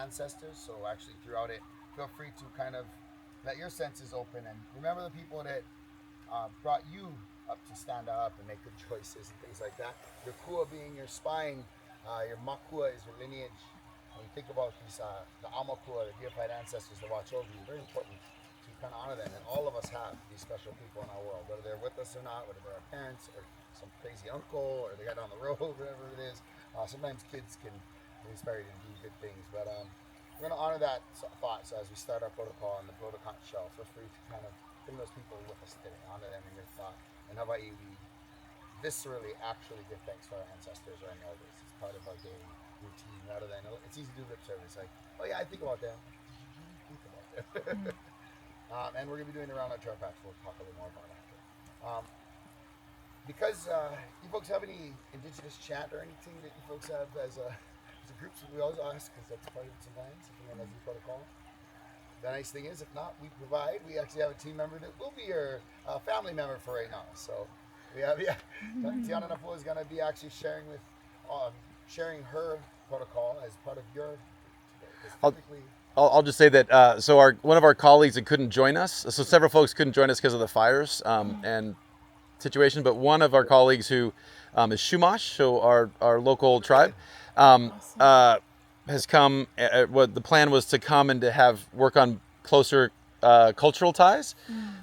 ancestors. So actually throughout it, feel free to kind of let your senses open and remember the people that brought you up to stand up and make good choices and things like that. Your kua being your spine, your makua is your lineage. When you think about these, the amakua, the deified ancestors that watch over you, very important to kind of honor them. And all of us have these special people in our world, whether they're with us or not, whether they're our parents or some crazy uncle or the guy down the road, whatever it is. Sometimes kids can be inspired to do good things, but we're going to honor that thought. So as we start our protocol on the protocol shell, feel free to kind of bring those people with us today, honor them in your thought. And how about you? We viscerally actually give thanks to our ancestors or our elders. It's part of our daily routine rather than, it's easy to do lip service. Like, oh yeah, I think about them. Think about them. And we're going to be doing the round of our patch. We'll talk a little more about it after. Because you folks have any indigenous chant or anything that you folks have as a group, so we always ask because that's part of it sometimes, something as we protocol. The nice thing is, if not, we provide. We actually have a team member that will be your family member for right now. So we have, Tiana Napo is going to be actually sharing her protocol as part of your today. I'll just say that so one of our colleagues that couldn't join us, so several folks couldn't join us because of the fires and situation, but one of our colleagues who is Shumash, so our local tribe, has come. What the plan was to come and to work on closer cultural ties.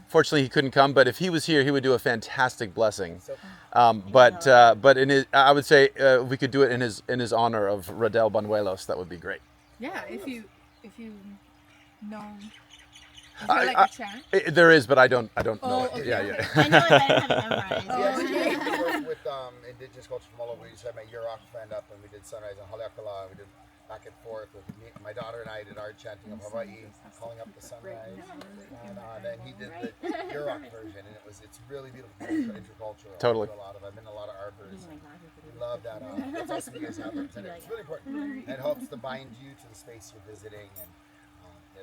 Fortunately, he couldn't come, but if he was here, he would do a fantastic blessing. But I would say we could do it in his honor of Radel Banuelos. That would be great. Yeah, if you know. Is there like a chant? There is, but I don't know Okay. it. Yeah. I know it, but I don't have it memorized. We work with indigenous culture from all over. We just had my Yurok friend up, and we did Sunrise and Haleakala. We did back and forth with me, my daughter and I did our chanting of Hawaii, calling up the sunrise, and then he did the Yurok version, and it's really beautiful, intercultural. Totally. I've been to a lot of arbors. We love that. That's awesome you guys have represented. It's really important. It helps to bind you to the space you're visiting, and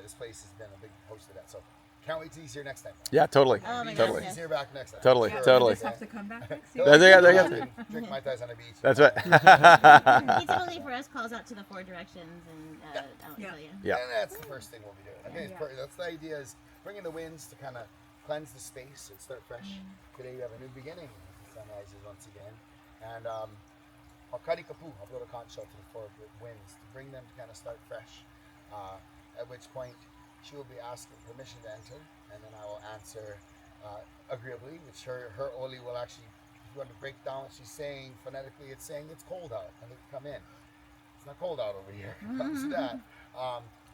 this place has been a big host of that. So can't wait till he's here next time. Yeah, totally. Oh my Totally. gosh, He's here back next time. Totally. Yeah, Totally. We just have to come back next year. Drink Mai Tais on the beach. That's right. He totally for us calls out to the four directions and I'll tell you. Yeah. And that's the first thing we'll be doing. Okay, that's the idea, is bringing the winds to kind of cleanse the space and start fresh. Today we have a new beginning. The sun rises once again. And Makari Kapu, I'll blow the conch shell to the four winds to bring them to kind of start fresh. At which point she will be asking permission to enter, and then I will answer agreeably, which her Oli will actually, if you want to break down what she's saying phonetically, it's saying it's cold out, and they come in. It's not cold out over here. It comes to that.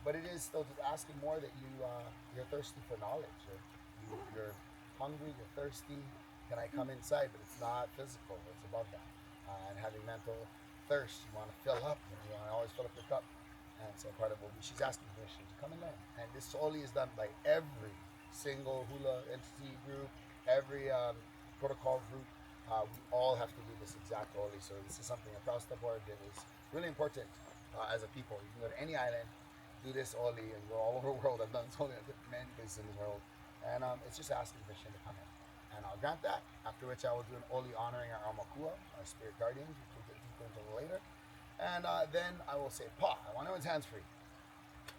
But it is still just asking more that you're thirsty for knowledge. You're hungry, you're thirsty. Can I come inside? But it's not physical. It's above that. And having mental thirst, you want to fill up. You want to always fill up your cup. And so part of what she's asking permission to come and learn. And this solely is done by every single hula entity group, every protocol group. We all have to do this exact oli. So this is something across the board that is really important as a people. You can go to any island, do this oli, and go all over the world. I've done this oli in many places in the world. And it's just asking permission to come in. And I'll grant that, after which I will do an oli honoring our Amakua, our spirit guardians, which we'll get deeper into later. And then I will say pa. I want everyone's hands free.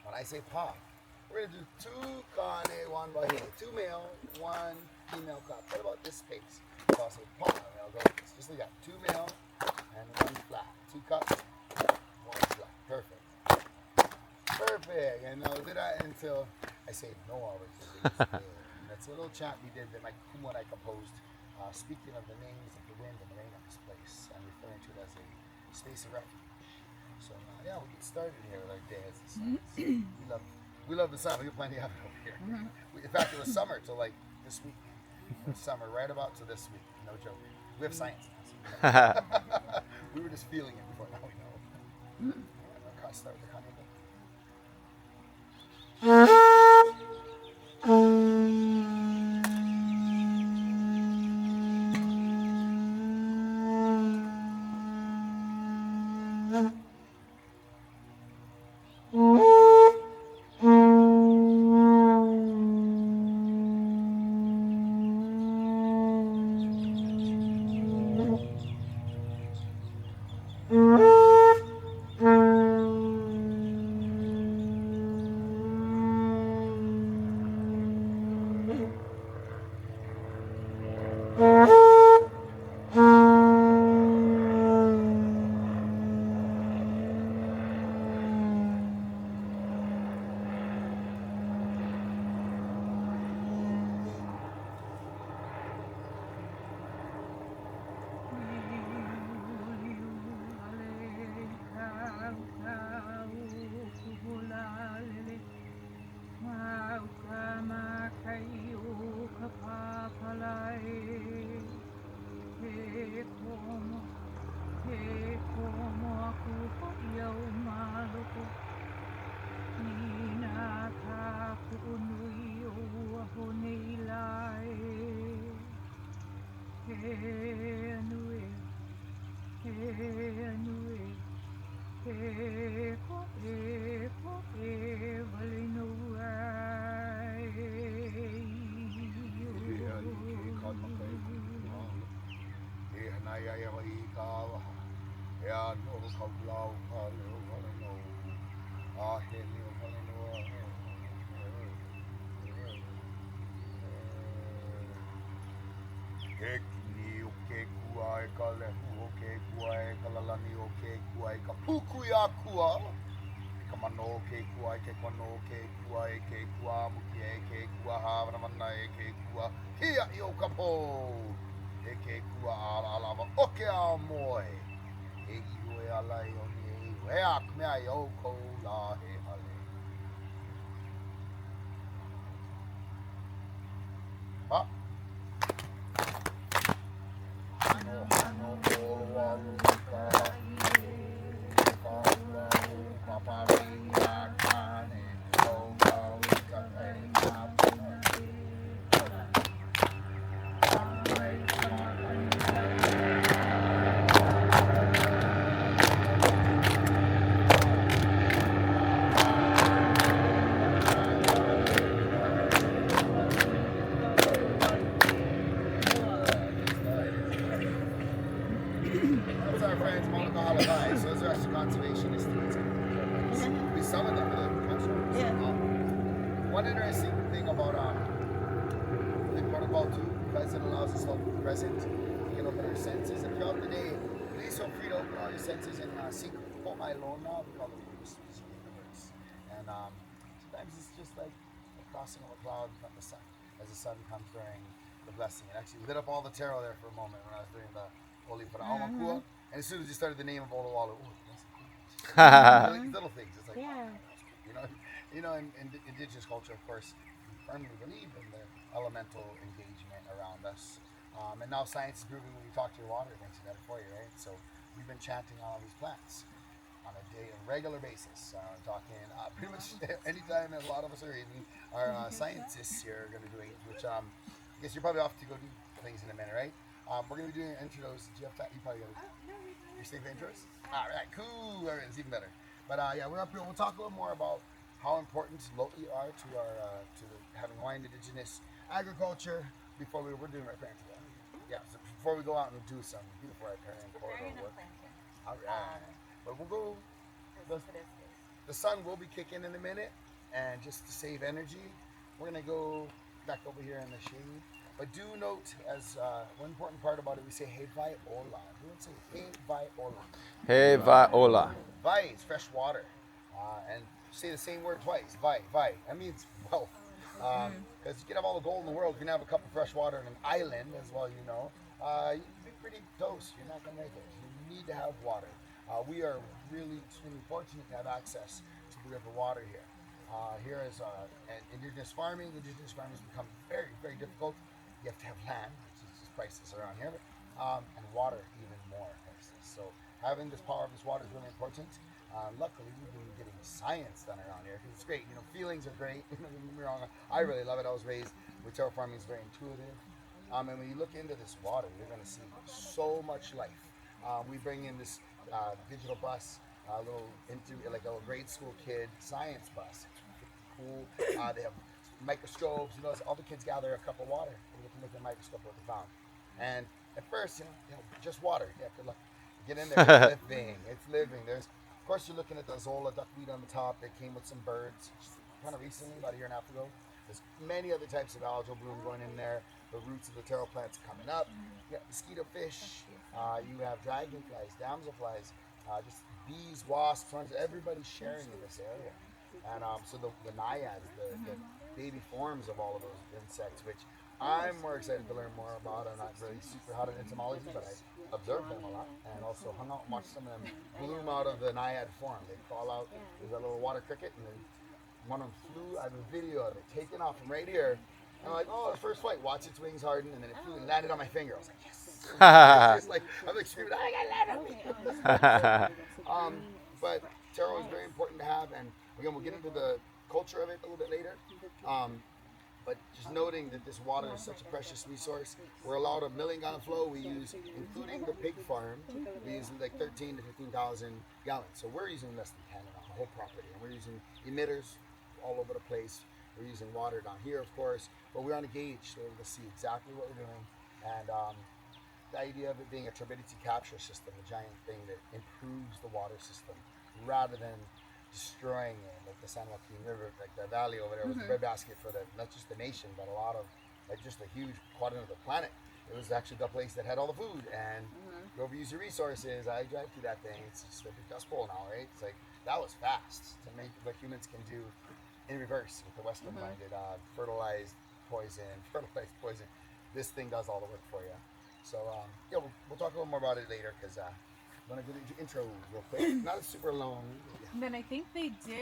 When I say pa, we're going to do 2 kane, 1 wahine. 2 male, 1 female cup. What about this space? So I'll say pa, and I'll go like this. Just like that. 2 male and 1 flat. 2 cups, 1 flat. Perfect. Perfect. And I'll do that until I say no hours. That's a little chant we did that my kumu and I composed, speaking of the names of the wind and the rain of this place, and referring to it as a space of refuge. So we'll get started here with our day as the sun. We love the sun. We have plenty of it over here. In fact, it was summer till like this week. It was summer right about to this week. No joke. We have science now. So we were just feeling it before. Now we know. I'll start with the Kanye. Kamano ke kua ke kono ke kua ke kua muki ke kua havana mana ke kua kia I o kapo e ke kua ala oke a moe e iwe ala I o ni e ak mea I o ko la he hale ha no Olowalu ka ka papari akane o ka ka That's our friends, Monica Halabai. So those are actually conservationists. We summon them for the culture. Yeah. One interesting thing about the protocol too, because it allows us to be present, we can open our senses, and throughout the day, please feel free to open all your senses and seek for my lona. We call it the universe. And sometimes it's just like the crossing of a cloud from the sun, as the sun comes during the blessing. It actually lit up all the Taro there for a moment when I was doing the Oli for Amakua. And as soon as you started the name of Olowalu, little things. It's like, Yeah. In indigenous culture, of course, we firmly believe in the elemental engagement around us. And now science is proving when you talk to your water, it makes it better for you, right? So we've been chanting all these plants on a regular basis. Talking pretty much anytime a lot of us are eating, our scientists here are going to be doing, which I guess you're probably off to go do things in a minute, right? We're going to be doing intros. Do you have time? You probably got to. You're staying for intros? All right, cool. All right, it's even better. But yeah, we're up here. We'll talk a little more about how important Lo'i are to our having Hawaiian indigenous agriculture before we're doing riparian today. Yeah, so before we go out and do some beautiful riparian corridor work. All right, but we'll go. The sun will be kicking in a minute, and just to save energy, we're gonna go back over here in the shade. But do note, as one important part about it, we say "Hey vai ola." We don't say "Hey vai ola." Hey va ola. Vai is fresh water, and say the same word twice. Vai, vai. That means wealth. Because you can have all the gold in the world, you can have a cup of fresh water on an island, as well, you know. You'd be pretty toast. You're not gonna make it. You need to have water. We are really extremely fortunate to have access to the river water here. Here is indigenous farming. Indigenous farming has become very, very difficult. You have to have land, which is just priceless around here, and water even more priceless. So having this power of this water is really important. Luckily, we've been getting science done around here because it's great. You know, feelings are great. Don't get me wrong. I really love it. I was raised with Taro farming. It's very intuitive. And when you look into this water, you're going to see so much life. We bring in this digital bus, a little like a grade school kid science bus. It's really cool. They have microscopes. You know, all the kids gather a cup of water and they can make a microscope of what they found. And at first, you know, just water. Yeah, good luck. Get in there. It's living. It's living. Of course, you're looking at the Zola duckweed on the top. That came with some birds, kind of recently, about a year and a half ago. There's many other types of algal bloom going in there. The roots of the taro plants coming up. You got mosquito fish. You have dragonflies, damselflies, just bees, wasps, everybody's sharing in this area. And so the naiads, the baby forms of all of those insects, which I'm more excited to learn more about. I'm not really super hot at entomology, but I observed them a lot and also hung out and watched some of them bloom out of the naiad form. They crawl out. There's a little water cricket, and then one of them flew. I have a video of it taken off from right here. And I'm like, oh, it's first flight. Watch its wings harden, and then it flew and landed on my finger. I was like, yes. I'm like screaming, I got land on me. But taro is very important to have, and again, we'll get into the culture of it a little bit later. But just noting that this water is such a precious resource. We're allowed a 1 million gallon flow. We use, including the pig farm, we use like 13 to 15,000 gallons. So we're using less than 10 on the whole property. And we're using emitters all over the place. We're using water down here, of course, but we're on a gauge so we're able to see exactly what we're doing. And the idea of it being a turbidity capture system, a giant thing that improves the water system rather than destroying it, like the San Joaquin River, like the valley over there was the breadbasket for not just the nation, but a lot of, like just a huge quadrant of the planet. It was actually the place that had all the food, and you overuse your resources. I drive through that thing. It's just like a dust bowl now, right? It's like, that was fast to make what humans can do in reverse with the Western-minded fertilized poison. This thing does all the work for you. So, yeah, we'll talk a little more about it later, because I'm going to do the intro real quick. Not super long. And then I think they did